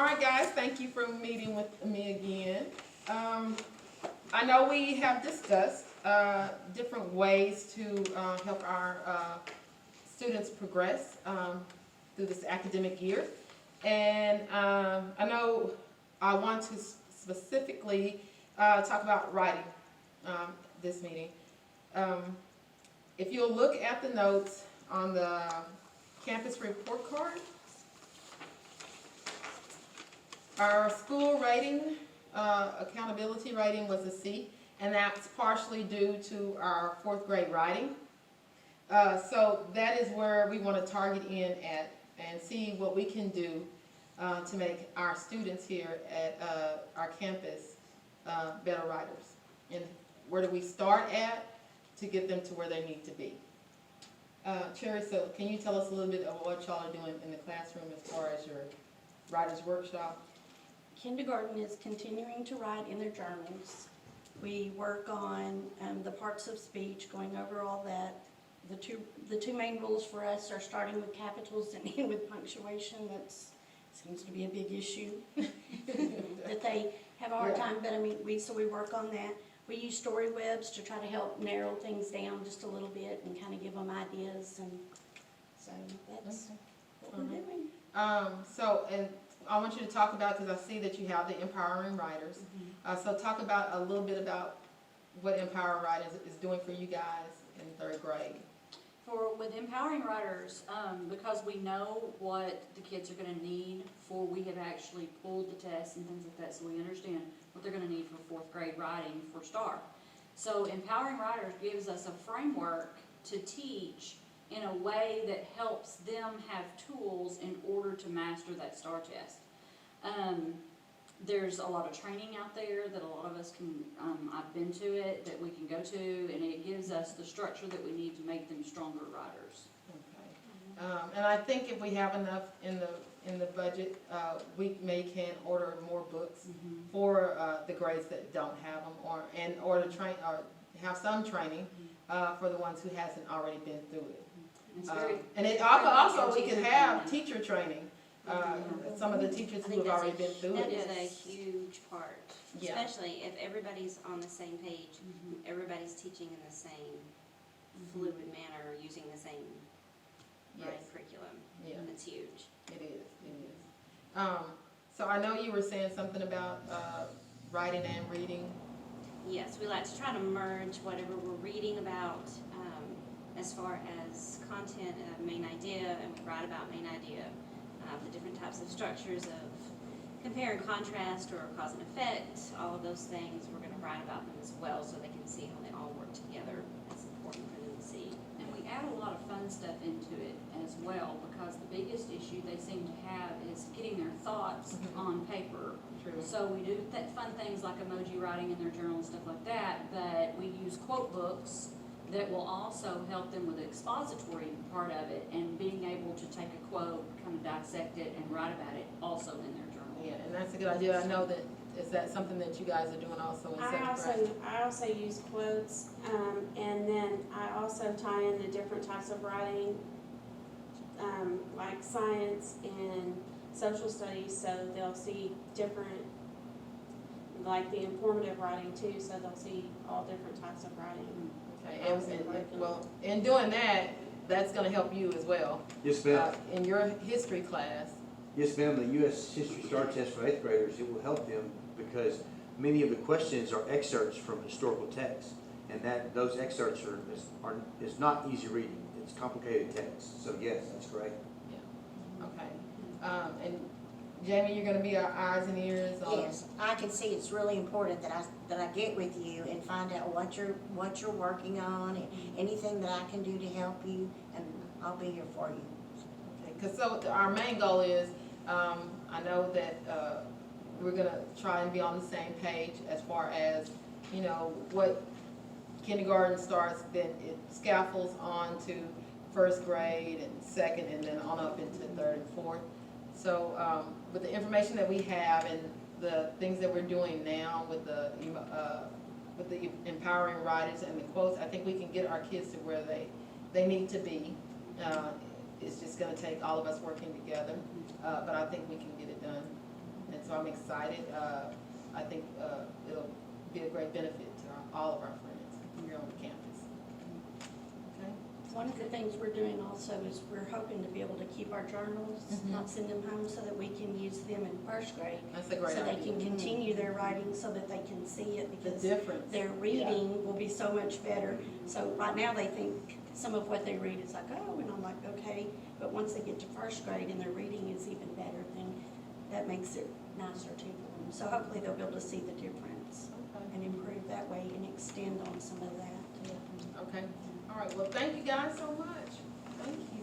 All right, guys, thank you for meeting with me again. I know we have discussed different ways to help our students progress through this academic year. And I know I want to specifically talk about writing this meeting. If you'll look at the notes on the campus report card, our school rating, accountability rating was a C, and that's partially due to our 4th grade writing. So that is where we want to target in at and see what we can do to make our students here at our campus better writers. And where do we start at to get them to where they need to be? Cherry, so can you tell us a little bit of what y'all are doing in the classroom as far as your writers workshop? Kindergarten is continuing to write in their journals. We work on the parts of speech, going over all that. The two main rules for us are starting with capitals and ending with punctuation. That seems to be a big issue that they have a hard time. But I mean, we work on that. We use story webs to try to help narrow things down just a little bit and kind of give them ideas. And so that's what we're doing. And I want you to talk about, because I see that you have the Empowering Writers. So talk about a little bit about what Empowering Writers is doing for you guys in 3rd grade. With Empowering Writers, because we know what the kids are going to need for, we have actually pulled the tests and things like that, so we understand what they're going to need for 4th grade writing for STAR. So Empowering Writers gives us a framework to teach in a way that helps them have tools in order to master that STAR test. There's a lot of training out there that a lot of us can, I've been to it, that we can go to, and it gives us the structure that we need to make them stronger writers. Okay. And I think if we have enough in the budget, we can order more books for the grades that don't have them, or to train or have some training for the ones who hasn't already been through it. And it also we can have teacher training. Some of the teachers who have already been through that it. is a huge part, especially if everybody's on the same page, everybody's teaching in the same fluid manner, using the same curriculum. Yeah. It's huge. It is. It is. So I know you were saying something about writing and reading. Yes, we like to try to merge whatever we're reading about as far as content, main idea, and we write about main idea. The different types of structures of compare and contrast or cause and effect, all of those things, we're going to write about them as well so they can see how they all work together. It's important for them to see. And we add a lot of fun stuff into it as well, because the biggest issue they seem to have is getting their thoughts on paper. True. So we do fun things like emoji writing in their journal and stuff like that, but we use quote books that will also help them with the expository part of it, and being able to take a quote, kind of dissect it, and write about it also in their journal. Yeah, and that's a good idea. I know that, is that something that you guys are doing also in 7th grade? I also use quotes, and then I also tie in the different types of writing, like science and social studies, so they'll see different, like the informative writing too, so they'll see all different types of writing. Okay, well, in doing that, that's going to help you as well. Yes, ma'am. In your history class. Yes, ma'am. The U.S. History STAR Test for 8th graders, it will help them because many of the questions are excerpts from historical texts, and those excerpts is not easy reading. It's complicated text. So yes, that's correct. Yeah. Okay. And Jamie, you're going to be our eyes and ears on. Yes, I can see it's really important that I get with you and find out what you're working on and anything that I can do to help you, and I'll be here for you. Okay. Because so our main goal is, I know that we're going to try and be on the same page as far as, you know, what kindergarten starts, then it scaffolds on to 1st grade and 2nd, and then on up into 3rd and 4th. So with the information that we have and the things that we're doing now with the Empowering Writers and the quotes, I think we can get our kids to where they need to be. It's just going to take all of us working together, but I think we can get it done. And so I'm excited. I think it'll be a great benefit to all of our friends here on the campus. Okay? One of the things we're doing also is we're hoping to be able to keep our journals, Mhm. not send them home, so that we can use them in first grade. That's a great So they idea. can continue their writing, so that they can see it, The because difference. their reading will be so much better. So right now, they think some of what they read is like, oh, and I'm like, okay, but once they get to first grade and their reading is even better, then that makes it nicer too for them. So hopefully they'll be able to see the difference Okay. and improve that way and extend on some of that. Okay. All right. Well, thank you guys so much. Thank you.